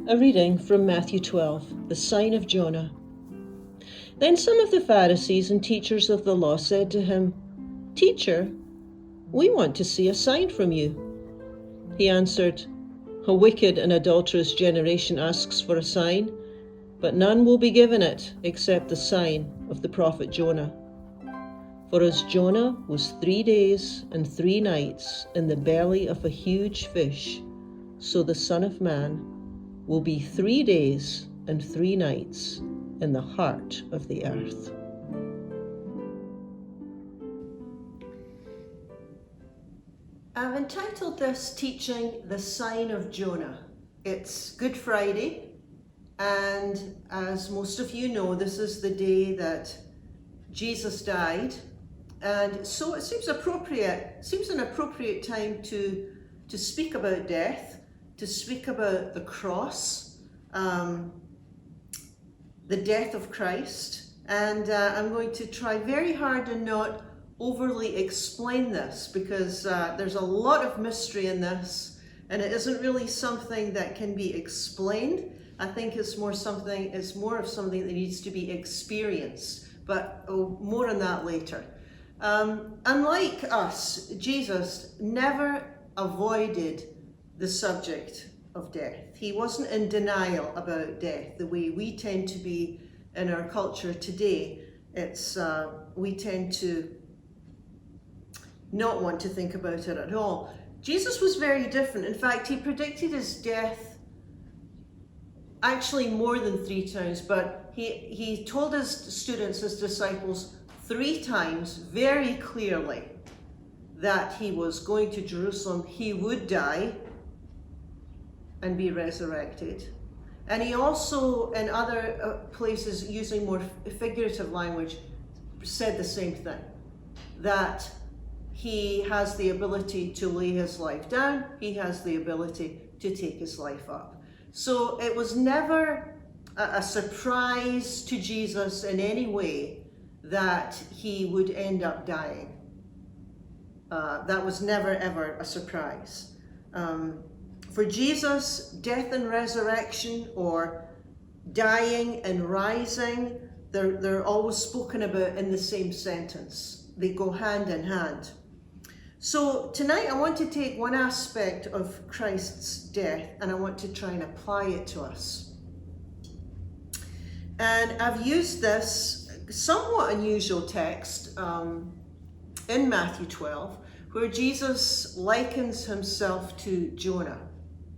A reading from Matthew 12, the sign of Jonah. Then some of the Pharisees and teachers of the law said to him, "Teacher, we want to see a sign from you." He answered, "A wicked and adulterous generation asks for a sign, but none will be given it except the sign of the prophet Jonah. For as Jonah was 3 days and 3 nights in the belly of a huge fish, so the Son of Man will be 3 days and 3 nights in the heart of the earth." I've entitled this teaching "The Sign of Jonah." It's Good Friday, and as most of you know, this is the day that Jesus died, and so it seems an appropriate time to speak about death, to speak about the cross, the death of Christ, and I'm going to try very hard and not overly explain this, because there's a lot of mystery in this, and it isn't really something that can be explained. I think it's more of something that needs to be experienced, but more on that later. Unlike us, Jesus never avoided the subject of death. He wasn't in denial about death the way we tend to be in our culture today. We tend to not want to think about it at all. Jesus was very different. In fact, he predicted his death actually more than 3 times, but he told his students, his disciples, 3 times very clearly that he was going to Jerusalem, he would die and be resurrected. And he also, in other places, using more figurative language, said the same thing, that he has the ability to lay his life down, he has the ability to take his life up. So it was never a surprise to Jesus in any way that he would end up dying. That was never ever a surprise. For Jesus, death and resurrection, or dying and rising, they're always spoken about in the same sentence. They go hand in hand. So tonight I want to take one aspect of Christ's death and I want to try and apply it to us. And I've used this somewhat unusual text in Matthew 12, where Jesus likens himself to Jonah,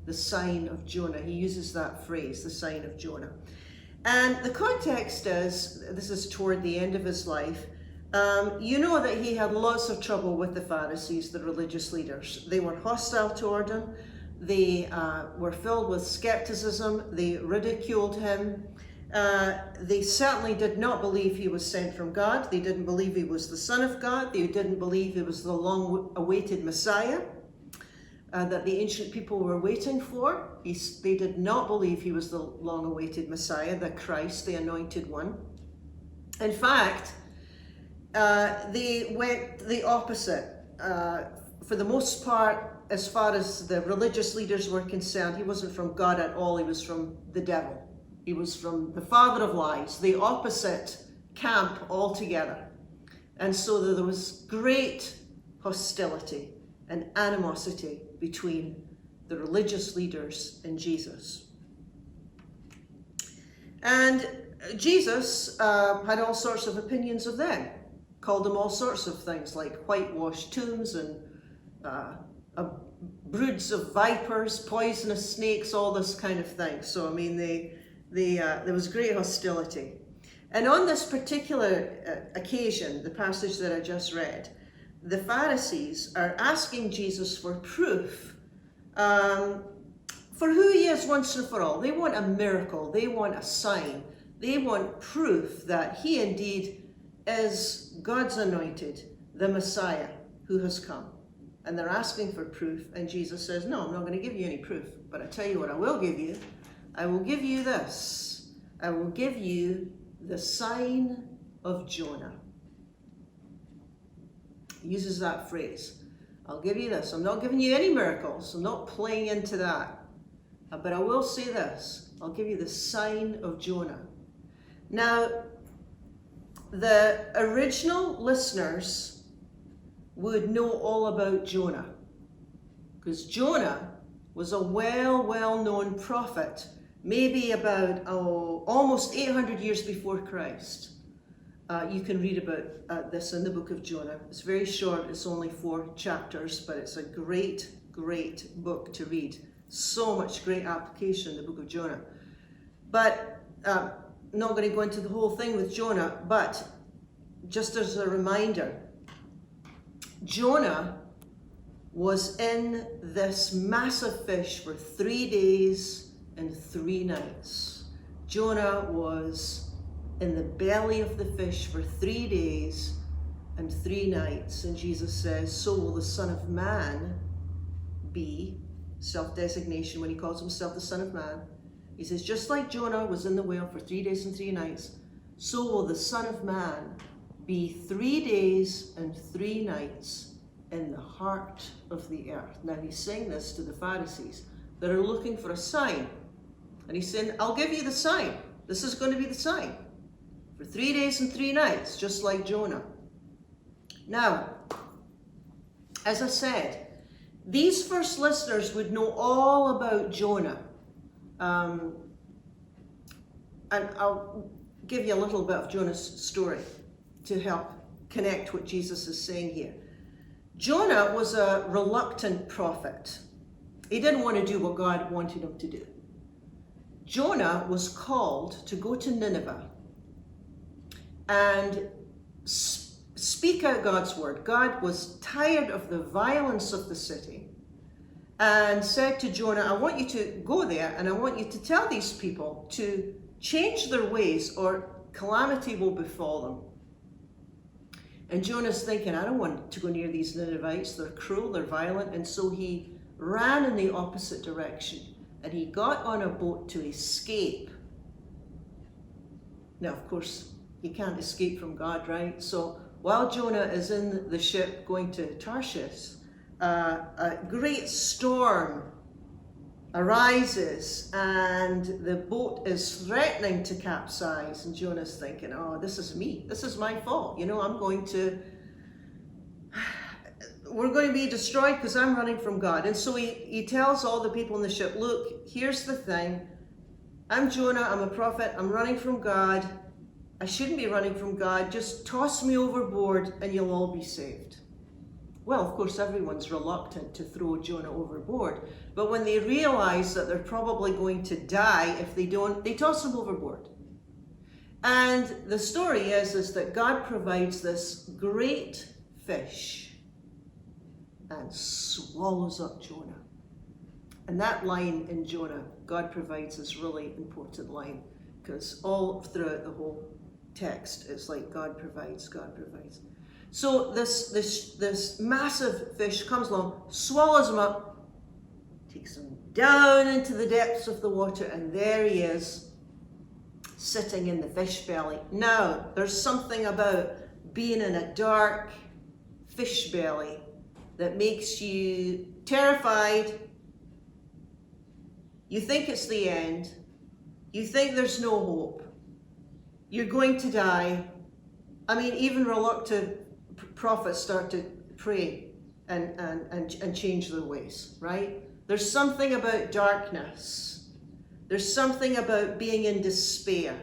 the sign of Jonah. He uses that phrase, the sign of Jonah. And the context is, this is toward the end of his life. You know that he had lots of trouble with the Pharisees, the religious leaders. They were hostile toward him. They were filled with skepticism. They ridiculed him. They certainly did not believe he was sent from God. They didn't believe he was the Son of God. They didn't believe he was the long-awaited Messiah. that the ancient people were waiting for. They did not believe he was the long-awaited Messiah, the Christ, the anointed one. In fact, they went the opposite. For the most part, as far as the religious leaders were concerned, he wasn't from God at all. He was from the devil. He was from the father of lies, the opposite camp altogether. And so there was great hostility and animosity between the religious leaders and Jesus. And Jesus had all sorts of opinions of them, called them all sorts of things like whitewashed tombs and broods of vipers, poisonous snakes, all this kind of thing. So, I mean, there was great hostility. And on this particular occasion, the passage that I just read, the Pharisees are asking Jesus for proof for who he is once and for all. They want a miracle. They want a sign. They want proof that he indeed is God's anointed, the Messiah who has come. And they're asking for proof, and Jesus says, no, I'm not going to give you any proof, but I tell you what I will give you. I will give you this. I will give you the sign of Jonah. He uses that phrase. I'll give you this. I'm not giving you any miracles. I'm not playing into that. But I will say this. I'll give you the sign of Jonah. Now, the original listeners would know all about Jonah, because Jonah was a well-known prophet, maybe about almost 800 years before Christ. You can read about this in the book of Jonah. It's very short, it's only 4 chapters, but it's a great book to read. So much great application in the book of Jonah. But not going to go into the whole thing with Jonah, but just as a reminder, Jonah was in this massive fish for 3 days and 3 nights. Jonah was in the belly of the fish for 3 days and 3 nights. And Jesus says, so will the Son of Man be, self-designation when he calls himself the Son of Man. He says, just like Jonah was in the whale for 3 days and 3 nights, so will the Son of Man be 3 days and 3 nights in the heart of the earth. Now he's saying this to the Pharisees that are looking for a sign. And he's saying, I'll give you the sign. This is going to be the sign. For 3 days and 3 nights, just like Jonah. Now, as I said, these first listeners would know all about Jonah. And I'll give you a little bit of Jonah's story to help connect what Jesus is saying here. Jonah was a reluctant prophet. He didn't want to do what God wanted him to do. Jonah was called to go to Nineveh and speak out God's word. God was tired of the violence of the city and said to Jonah, I want you to go there and I want you to tell these people to change their ways or calamity will befall them. And Jonah's thinking, I don't want to go near these Ninevites. They're cruel, they're violent. And so he ran in the opposite direction and he got on a boat to escape. Now, of course, you can't escape from God, right? So while Jonah is in the ship going to Tarshish, a great storm arises and the boat is threatening to capsize, and Jonah's thinking, oh, this is me, this is my fault, we're going to be destroyed because I'm running from God. And so he tells all the people in the ship, look, here's the thing, I'm Jonah, I'm a prophet, I'm running from God, I shouldn't be running from God, just toss me overboard and you'll all be saved. Well, of course, everyone's reluctant to throw Jonah overboard, but when they realize that they're probably going to die if they don't, they toss him overboard. And the story is that God provides this great fish and swallows up Jonah. And that line in Jonah, God provides, this really important line, because all throughout the whole text, it's like God provides, God provides. So this massive fish comes along, swallows him up, takes him down into the depths of the water, and there he is, sitting in the fish belly. Now, there's something about being in a dark fish belly that makes you terrified. You think it's the end. You think there's no hope. You're going to die. I mean, even reluctant prophets start to pray and change their ways, right? There's something about darkness. There's something about being in despair.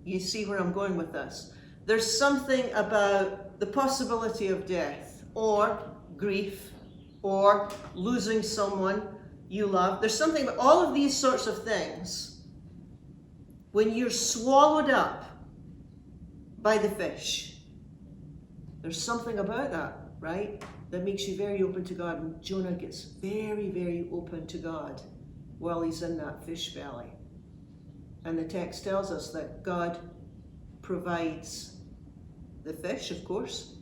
You see where I'm going with this? There's something about the possibility of death or grief or losing someone you love. There's something about all of these sorts of things. When you're swallowed up by the fish, there's something about that, right? That makes you very open to God. And Jonah gets very, very open to God while he's in that fish belly. And the text tells us that God provides the fish, of course,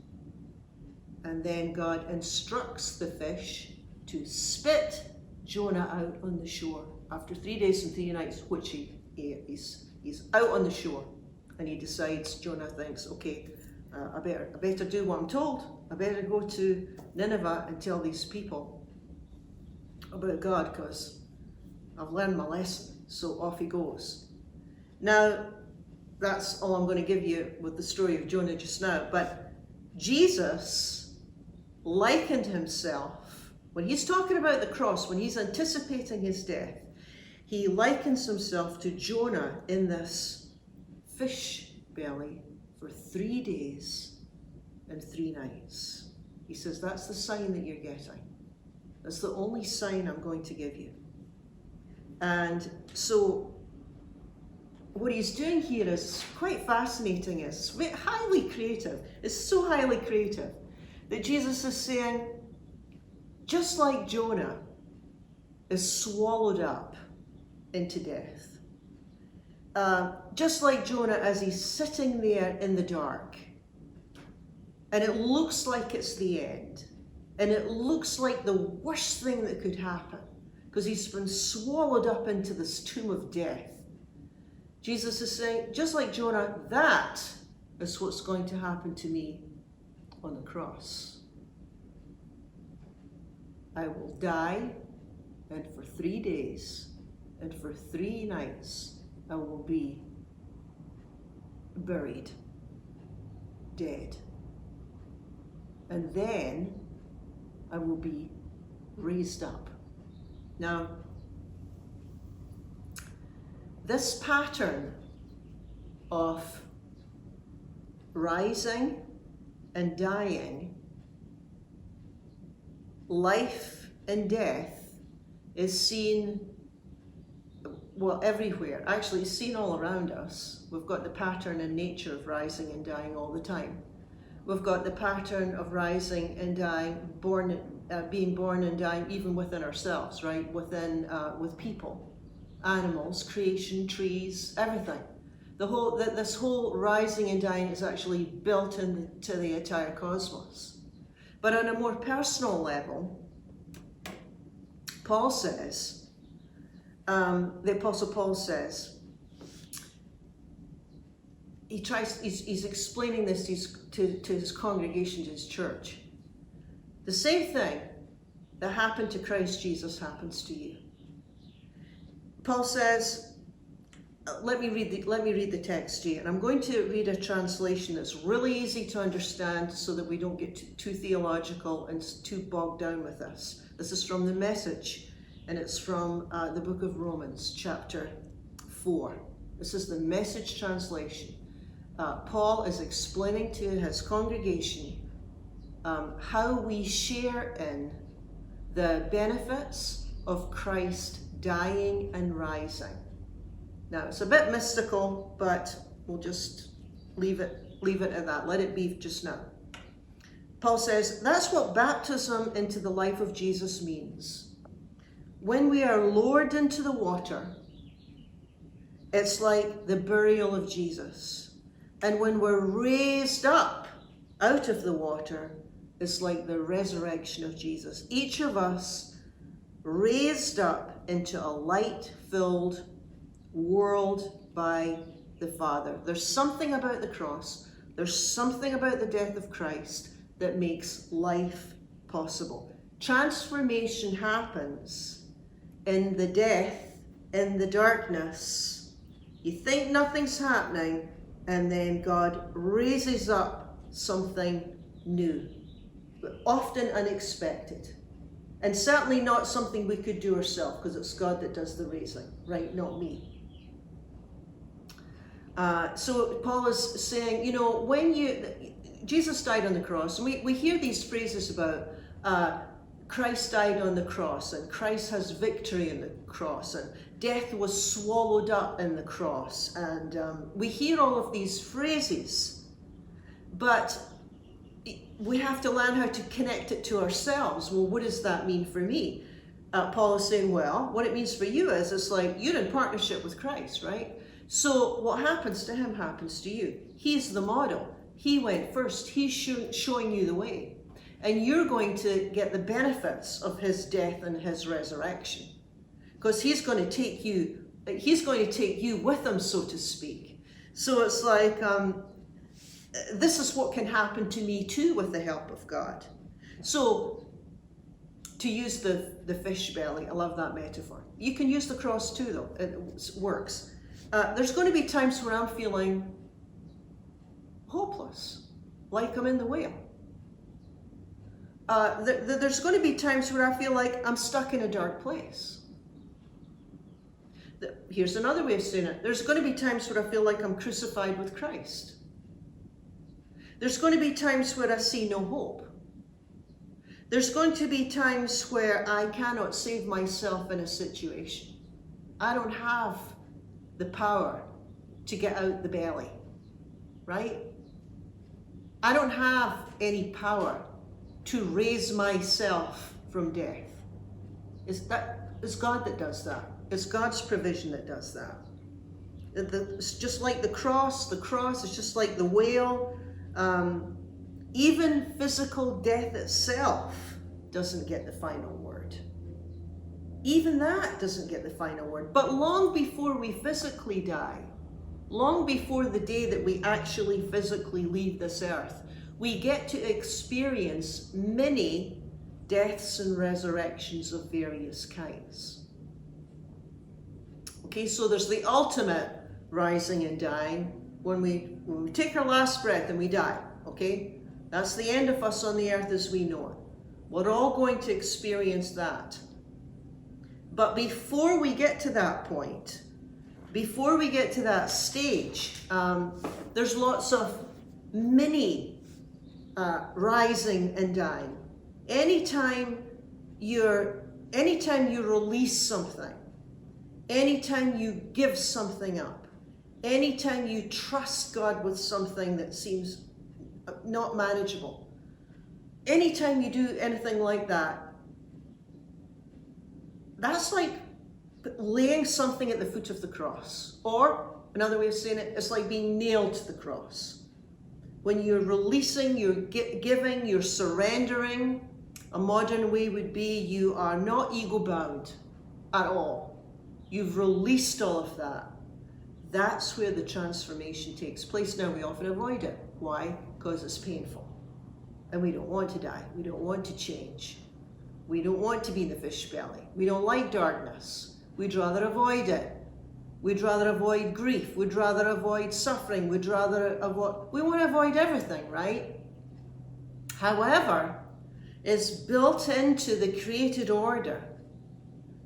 and then God instructs the fish to spit Jonah out on the shore after 3 days and 3 nights, which he's out on the shore, and he decides, Jonah thinks, okay, I better do what I'm told. I better go to Nineveh and tell these people about God, because I've learned my lesson. So off he goes. Now, that's all I'm going to give you with the story of Jonah just now. But Jesus likened himself, when he's talking about the cross, when he's anticipating his death, he likens himself to Jonah in this fish belly for 3 days and 3 nights. He says, that's the sign that you're getting. That's the only sign I'm going to give you. And so what he's doing here is quite fascinating. It's highly creative. It's so highly creative that Jesus is saying, just like Jonah is swallowed up into death, just like Jonah as he's sitting there in the dark, and it looks like it's the end, and it looks like the worst thing that could happen, because he's been swallowed up into this tomb of death. Jesus is saying, just like Jonah, that is what's going to happen to me on the cross. I will die, and for 3 days and for 3 nights I will be buried, dead. And then I will be raised up. Now, this pattern of rising and dying, life and death, is seen, well, everywhere. Actually, it's seen all around us. We've got the pattern in nature of rising and dying all the time. We've got the pattern of rising and dying, being born and dying even within ourselves, right? With people, animals, creation, trees, everything. This whole rising and dying is actually built into the entire cosmos. But on a more personal level, Paul says, the Apostle Paul says, he's explaining this to his congregation, to his church. The same thing that happened to Christ Jesus happens to you. Paul says, let me read the text to you, and I'm going to read a translation that's really easy to understand so that we don't get too theological and too bogged down with this. This is from the Message, and it's from the book of Romans, chapter 4. This is the Message translation. Paul is explaining to his congregation how we share in the benefits of Christ dying and rising. Now, it's a bit mystical, but we'll just leave it at that. Let it be just now. Paul says, that's what baptism into the life of Jesus means. When we are lowered into the water, it's like the burial of Jesus. And when we're raised up out of the water, it's like the resurrection of Jesus. Each of us raised up into a light-filled world by the Father. There's something about the cross, there's something about the death of Christ that makes life possible. Transformation happens in the death, in the darkness. You think nothing's happening, and then God raises up something new, often unexpected. And certainly not something we could do ourselves, because it's God that does the raising, right? Not me. So Paul is saying, you know, Jesus died on the cross, and we hear these phrases about Christ died on the cross, and Christ has victory in the cross, and death was swallowed up in the cross, and we hear all of these phrases, but we have to learn how to connect it to ourselves. Well, what does that mean for me? Paul is saying, well, what it means for you is it's like you're in partnership with Christ, right? So what happens to him happens to you. He's the model. He went first. He's showing you the way. And you're going to get the benefits of his death and his resurrection. Because he's going to take you with him, so to speak. So it's like, this is what can happen to me too with the help of God. So, to use the fish belly, I love that metaphor. You can use the cross too though, it works. There's going to be times where I'm feeling hopeless, like I'm in the whale. There's going to be times where I feel like I'm stuck in a dark place. Here's another way of saying it. There's going to be times where I feel like I'm crucified with Christ. There's going to be times where I see no hope. There's going to be times where I cannot save myself in a situation. I don't have the power to get out the belly, right? I don't have any power to raise myself from death. It's God that does that. It's God's provision that does that. It's just like the cross is just like the whale. Even physical death itself doesn't get the final word. Even that doesn't get the final word. But long before we physically die, long before the day that we actually physically leave this earth, we get to experience many deaths and resurrections of various kinds. Okay, so there's the ultimate rising and dying when we take our last breath and we die, okay? That's the end of us on the earth as we know it. We're all going to experience that. But before we get to that point, before we get to that stage, there's lots of mini rising and dying. Anytime you release something, anytime you give something up, anytime you trust God with something that seems not manageable, anytime you do anything like that, that's like laying something at the foot of the cross. Or, another way of saying it, it's like being nailed to the cross. When you're releasing, you're giving, you're surrendering, a modern way would be you are not ego-bound at all. You've released all of that. That's where the transformation takes place. Now, we often avoid it. Why? Because it's painful. And we don't want to die. We don't want to change. We don't want to be in the fish belly. We don't like darkness. We'd rather avoid it. We'd rather avoid grief. We'd rather avoid suffering. We want to avoid everything, right? However, it's built into the created order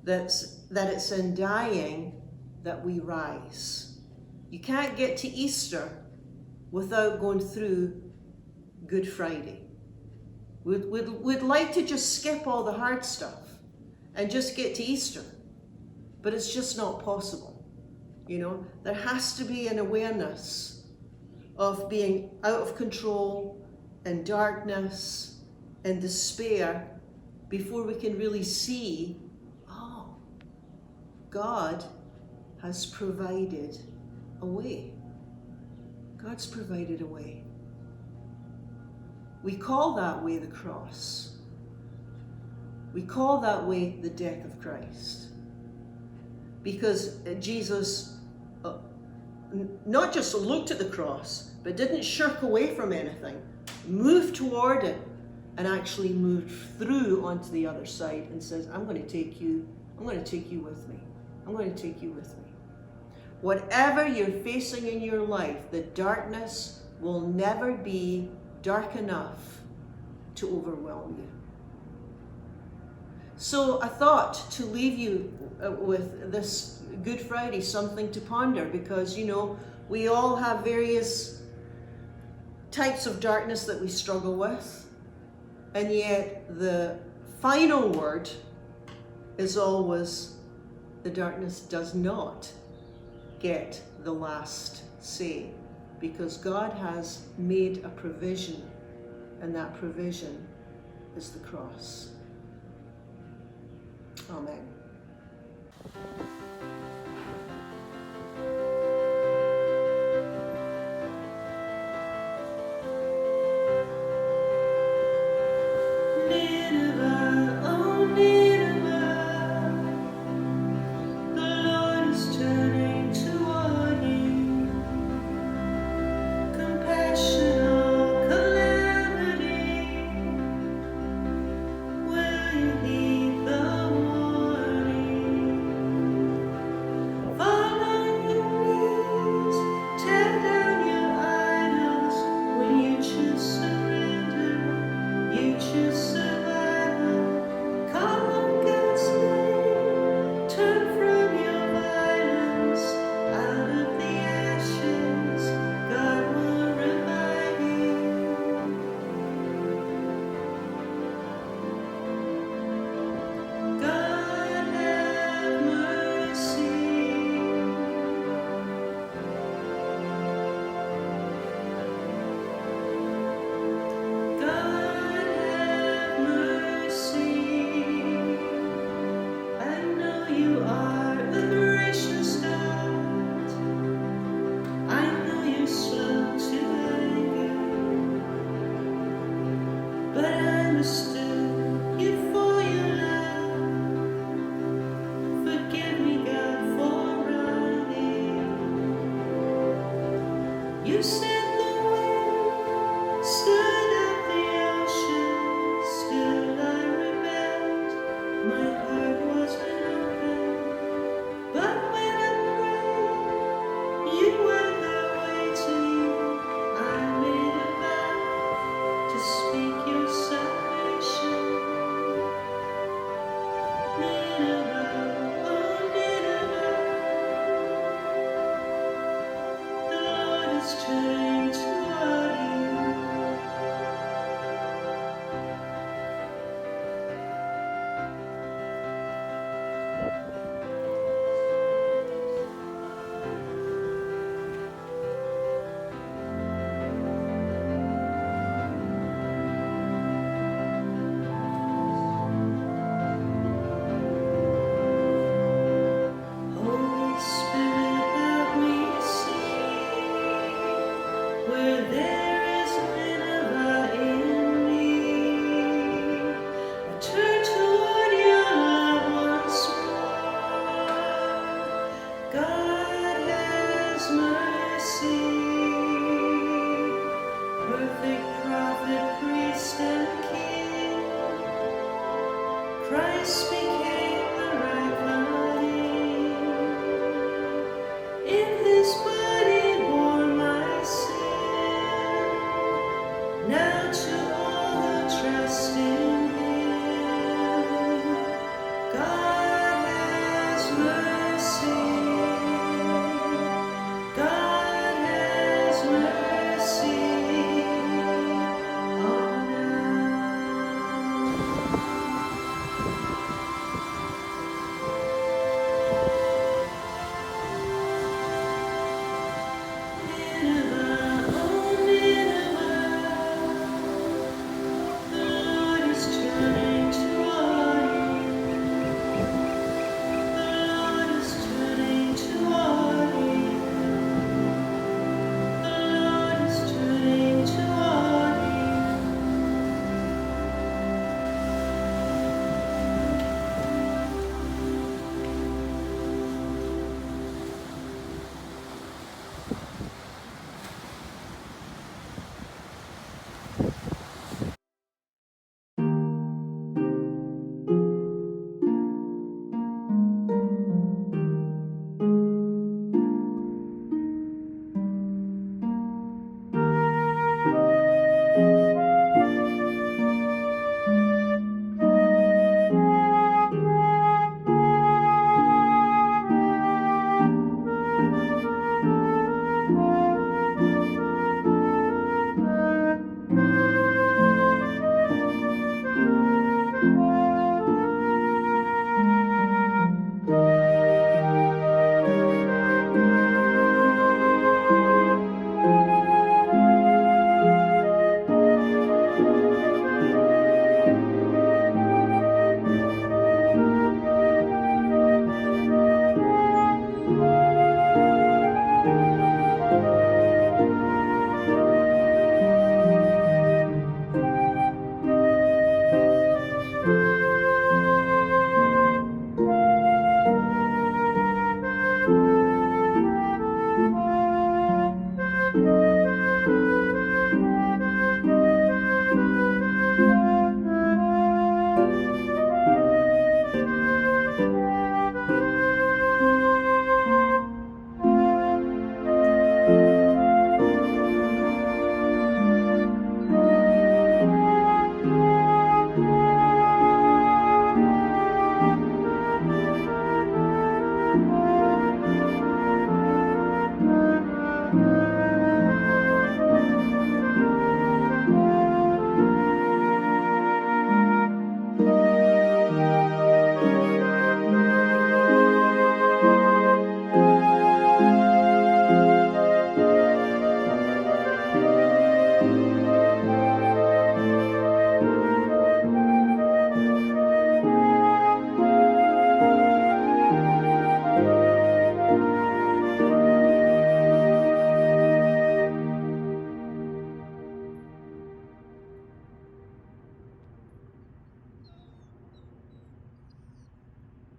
that it's in dying that we rise. You can't get to Easter without going through Good Friday. We'd like to just skip all the hard stuff and just get to Easter, but it's just not possible. You know, there has to be an awareness of being out of control and darkness and despair before we can really see, oh, God has provided a way. God's provided a way. We call that way the cross. We call that way the death of Christ. Because Jesus not just looked at the cross, but didn't shirk away from anything, moved toward it, and actually moved through onto the other side and says, I'm going to take you with me. I'm going to take you with me. Whatever you're facing in your life, the darkness will never be dark enough to overwhelm you. So I thought to leave you with this Good Friday, something to ponder, because, you know, we all have various types of darkness that we struggle with, and yet the final word is always the darkness does not get the last say, because God has made a provision, and that provision is the cross. Amen. You said